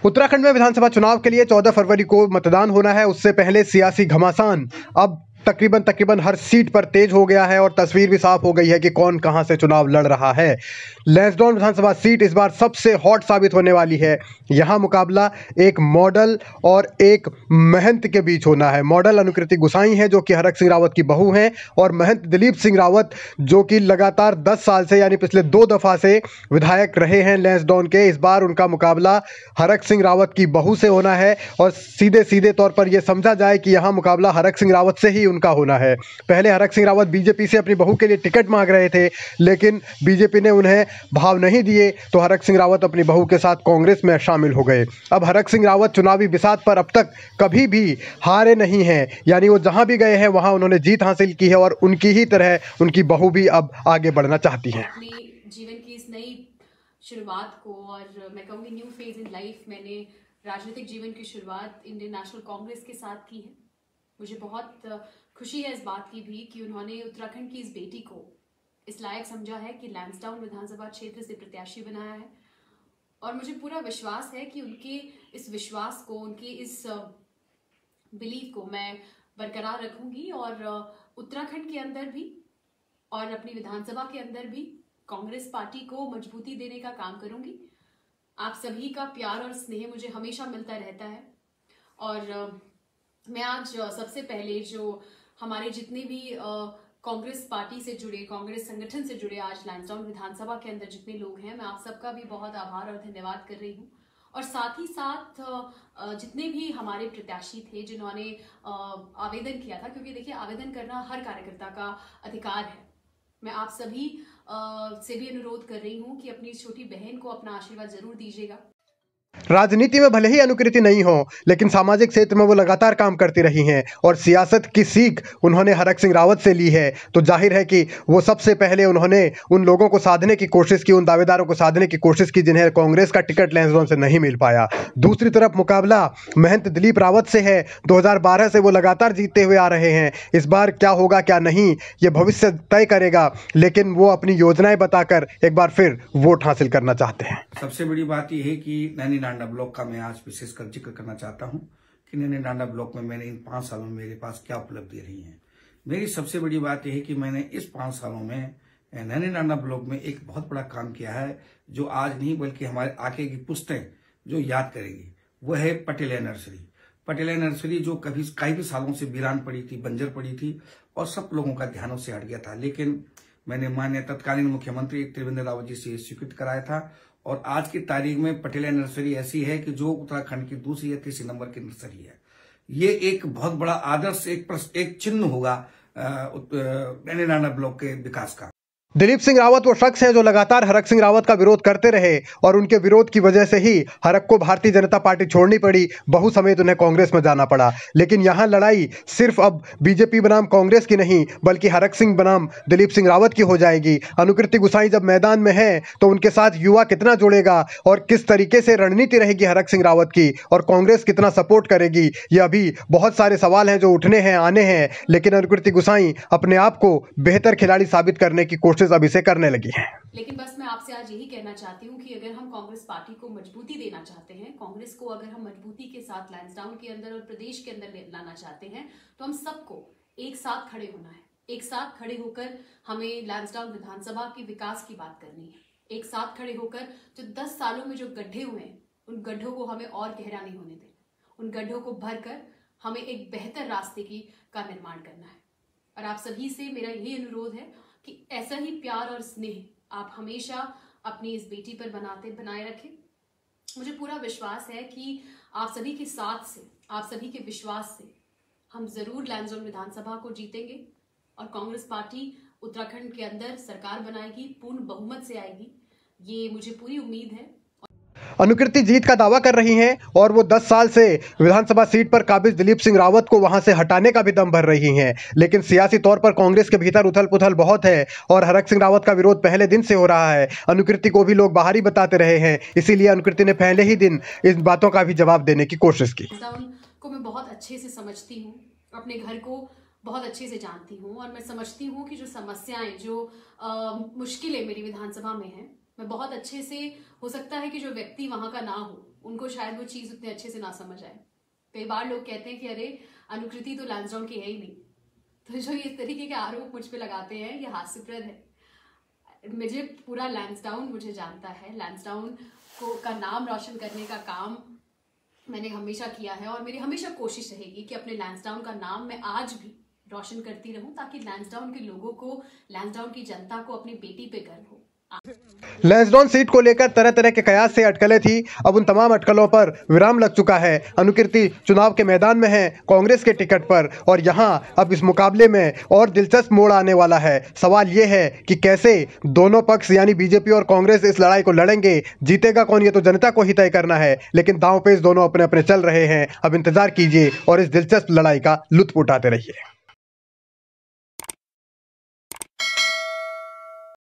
उत्तराखंड में विधानसभा चुनाव के लिए 14 फरवरी को मतदान होना है। उससे पहले सियासी घमासान अब तकरीबन हर सीट पर तेज हो गया है और तस्वीर भी साफ हो गई है कि कौन कहां से चुनाव लड़ रहा है। लैंसडाउन विधानसभा सीट इस बार सबसे हॉट साबित होने वाली है। यहां मुकाबला एक मॉडल और एक महंत के बीच होना है। मॉडल अनुकृति गुसाई है जो कि हरक सिंह रावत की बहू हैं, और महंत दिलीप सिंह रावत जो कि लगातार 10 साल से यानी पिछले 2 दफा से विधायक रहे हैं लैंसडाउन के। इस बार उनका मुकाबला हरक सिंह रावत की बहू से होना है और सीधे सीधे तौर पर यह समझा जाए कि यहां मुकाबला हरक सिंह रावत से ही उनका होना है। पहले हरक सिंह रावत बीजेपी से अपनी बहू के लिए टिकट मांग रहे थे, लेकिन बीजेपी ने उन्हें भाव नहीं दिए तो हरक सिंह रावत अपनी बहू के साथ कांग्रेस में शामिल हो गए। अब हरक सिंह रावत चुनावी बिसात पर अब तक कभी भी हारे नहीं हैं, यानी वो जहां भी गए हैं वहां उन्होंने जीत हासिल की है और उनकी ही तरह उनकी बहू भी अब आगे बढ़ना चाहती हैं। जीवन की इस नई शुरुआत को, और मैं कहूँगी न्यू फेज इन लाइफ, मैंने राजनीतिक जीवन की शुरुआत इंडियन नेशनल कांग्रेस के साथ की है। मुझे बहुत खुशी है इस बात की भी कि उन्होंने उत्तराखंड की इस बेटी को इस लायक समझा है कि लैंसडाउन विधानसभा क्षेत्र से प्रत्याशी बनाया है। और मुझे पूरा विश्वास है कि उनके इस विश्वास को, उनके इस बिलीफ को मैं बरकरार रखूंगी और उत्तराखंड के अंदर भी और अपनी विधानसभा के अंदर भी कांग्रेस पार्टी को मजबूती देने का काम करूंगी। आप सभी का प्यार और स्नेह मुझे हमेशा मिलता रहता है। और मैं आज सबसे पहले जो हमारे जितने भी कांग्रेस पार्टी से जुड़े, कांग्रेस संगठन से जुड़े आज लैंसडाउन विधानसभा के अंदर जितने लोग हैं, मैं आप सबका भी बहुत आभार और धन्यवाद कर रही हूँ। और साथ ही साथ जितने भी हमारे प्रत्याशी थे जिन्होंने आवेदन किया था, क्योंकि देखिए आवेदन करना हर कार्यकर्ता का अधिकार है। मैं आप सभी से भी अनुरोध कर रही हूँ कि अपनी इस छोटी बहन को अपना आशीर्वाद जरूर दीजिएगा। राजनीति में भले ही अनुकृति नहीं हो, लेकिन सामाजिक क्षेत्र में वो लगातार काम करती रही हैं और सियासत की सीख उन्होंने हरक सिंह रावत से ली है। तो जाहिर है कि वो सबसे पहले उन्होंने उन लोगों को साधने की कोशिश की, उन दावेदारों को साधने की कोशिश की जिन्हें कांग्रेस का टिकट लैंसडाउन से नहीं मिल पाया। दूसरी तरफ मुकाबला महंत दिलीप रावत से है। 2012 से वो लगातार जीतते हुए आ रहे हैं। इस बार क्या होगा क्या नहीं ये भविष्य तय करेगा, लेकिन वो अपनी योजनाएं बताकर एक बार फिर वोट हासिल करना चाहते हैं। सबसे बड़ी बात यह है कि नैनी डांडा ब्लॉक का मैं आज विशेषकर जिक्र करना चाहता हूं कि नैनी डांडा ब्लॉक में मैंने इन 5 सालों में मेरे पास क्या उपलब्धि रही है। मेरी सबसे बड़ी बात यह है कि मैंने इस 5 सालों में नैनी डांडा ब्लॉक में एक बहुत बड़ा काम किया है जो आज नहीं बल्कि हमारे आगे की पुश्तें जो याद करेगी। वो है पटेलिया नर्सरी। पटेलिया नर्सरी जो कई भी सालों से वीरान पड़ी थी, बंजर पड़ी थी और सब लोगों का ध्यान उससे हट गया था, लेकिन मैंने माननीय तत्कालीन मुख्यमंत्री त्रिवेंद्र रावत जी से स्वीकृत कराया था। और आज की तारीख में पटेलिया नर्सरी ऐसी है कि जो उत्तराखंड की दूसरी या तीसरी नंबर की नर्सरी है। ये एक बहुत बड़ा आदर्श, एक चिन्ह होगा नैनी डांडा ब्लॉक के विकास का। दिलीप सिंह रावत वो शख्स हैं जो लगातार हरक सिंह रावत का विरोध करते रहे और उनके विरोध की वजह से ही हरक को भारतीय जनता पार्टी छोड़नी पड़ी, बहू समेत उन्हें कांग्रेस में जाना पड़ा। लेकिन यहां लड़ाई सिर्फ अब बीजेपी बनाम कांग्रेस की नहीं बल्कि हरक सिंह बनाम दिलीप सिंह रावत की हो जाएगी। अनुकृति गुसाई जब मैदान में है तो उनके साथ युवा कितना जुड़ेगा और किस तरीके से रणनीति रहेगी हरक सिंह रावत की और कांग्रेस कितना सपोर्ट करेगी, ये अभी बहुत सारे सवाल हैं जो उठने हैं, आने हैं। लेकिन अनुकृति गुसाई अपने आप को बेहतर खिलाड़ी साबित करने की कोशिश अभी से करने लगी है। लेकिन बस मैं आपसे आज यही कहना चाहती हूँ कि अगर हम कांग्रेस पार्टी को मजबूती देना चाहते हैं, कांग्रेस को अगर हम मजबूती के साथ लैंसडाउन के अंदर और प्रदेश के अंदर लाना चाहते हैं, तो हम सबको एक साथ खड़े होना है। एक साथ खड़े होकर हमें लैंसडाउन विधानसभा की विकास की बात करनी है। एक साथ खड़े होकर जो 10 सालों में जो गड्ढे हुए हैं, उन गड्ढों को हमें और गहरा नहीं होने देना। उन गड्ढों को भरकर हमें एक बेहतर रास्ते का निर्माण करना है। और आप सभी से मेरा यही अनुरोध है कि ऐसा ही प्यार और स्नेह आप हमेशा अपनी इस बेटी पर बनाए रखें। मुझे पूरा विश्वास है कि आप सभी के साथ से, आप सभी के विश्वास से हम जरूर लैंसडाउन विधानसभा को जीतेंगे और कांग्रेस पार्टी उत्तराखंड के अंदर सरकार बनाएगी, पूर्ण बहुमत से आएगी। ये मुझे पूरी उम्मीद है। अनुकृति जीत का दावा कर रही हैं और वो 10 साल से विधानसभा सीट पर काबिज दिलीप सिंह रावत को वहां से हटाने का भी दम भर रही हैं। लेकिन सियासी तौर पर कांग्रेस के भीतर उथल पुथल बहुत है और हरक सिंह रावत का विरोध पहले दिन से हो रहा है। अनुकृति को भी लोग बाहरी बताते रहे हैं, इसीलिए अनुकृति ने पहले ही दिन इन बातों का भी जवाब देने की कोशिश की। को मैं बहुत अच्छे से समझती हूँ, अपने घर को बहुत अच्छे से जानती हूँ और मैं समझती हूँ कि जो समस्याएं, जो मुश्किलें मेरी विधानसभा में हैं, मैं बहुत अच्छे से, हो सकता है कि जो व्यक्ति वहां का ना हो, उनको शायद वो चीज उतने अच्छे से ना समझ आए। कई बार लोग कहते हैं कि अरे अनुकृति तो लैंसडाउन की है ही नहीं। तो जो इस तरीके के आरोप मुझ पे लगाते हैं ये हास्यप्रद है। मुझे पूरा लैंसडाउन मुझे जानता है। लैंसडाउन को का नाम रोशन करने का काम मैंने हमेशा किया है और मेरी हमेशा कोशिश रहेगी कि अपने लैंसडाउन का नाम मैं आज भी रोशन करती रहूं, ताकि लैंसडाउन के लोगों को, लैंसडाउन की जनता को अपनी बेटी पे गर्व हो। लैंसडाउन सीट को लेकर तरह तरह के कयास से अटकलें थी। अब उन तमाम अटकलों पर विराम लग चुका है। अनुकृति चुनाव के मैदान में है कांग्रेस के टिकट पर, और यहां अब इस मुकाबले में और दिलचस्प मोड़ आने वाला है। सवाल यह है कि कैसे दोनों पक्ष यानी बीजेपी और कांग्रेस इस लड़ाई को लड़ेंगे। जीतेगा कौन, ये तो जनता को ही तय करना है, लेकिन दांव पेच दोनों अपने अपने चल रहे हैं। अब इंतजार कीजिए और इस दिलचस्प लड़ाई का लुत्फ उठाते रहिए।